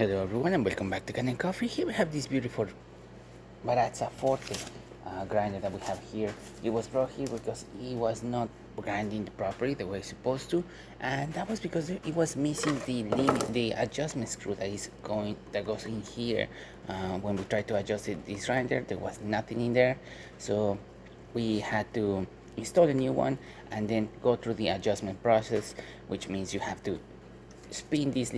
Hello everyone and welcome back to Kanen Coffee. Here we have this beautiful Baratza Forte grinder that we have here. It was brought here because it was not grinding properly the way it's supposed to, and that was because it was missing the adjustment screw that goes in here. When we tried to adjust this grinder, there was nothing in there, so we had to install a new one and then go through the adjustment process, which means you have to spin this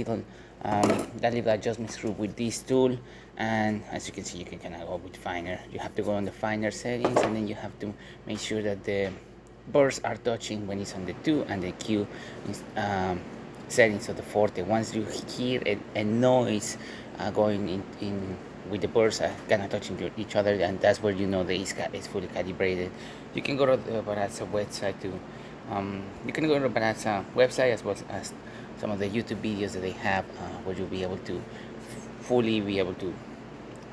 that little adjustment screw with this tool, and as you can see, you can kind of go with finer. You have to go on the finer settings, and then you have to make sure that the burrs are touching when it's on the 2 and the Q settings of the Forte. Once you hear a noise going in with the burrs kind of touching each other, and that's where you know the ISCA is fully calibrated. You can go to the Baratza website as well as some of the YouTube videos that they have, where you'll be able to fully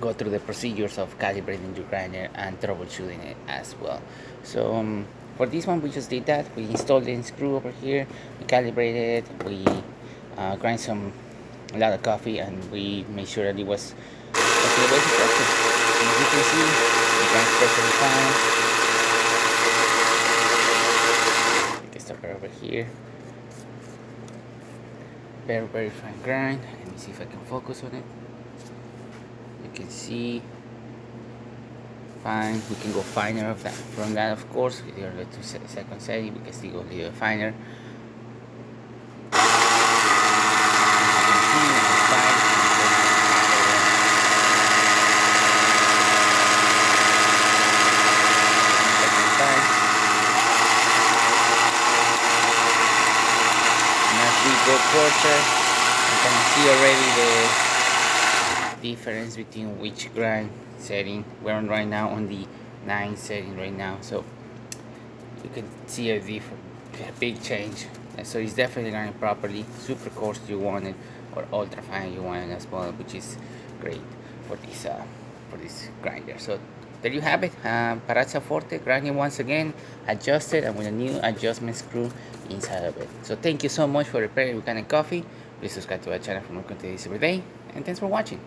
go through the procedures of calibrating your grinder and troubleshooting it as well. So for this one, we just did that. We installed the screw over here, we calibrated it, we grind a lot of coffee, and we made sure that it was the way it's supposed to. As you can see, it grinds perfectly fine. You can start over here. Very fine grind. Let me see if I can focus on it. You can see fine. We can go finer from that, of course. With the 2-second setting, we can still go a little finer. We go closer, you can see already the difference between which grind setting we're on right now, on the 9 setting right now. So you can see a big change. And so it's definitely grinding properly. Super coarse you want it, or ultra fine you want it as well, which is great for this grinder. So there you have it, Baratza Forte grinding once again, adjusted and with a new adjustment screw inside of it. So thank you so much for repairing with Kanen Coffee. Please subscribe to our channel for more content every day, and thanks for watching.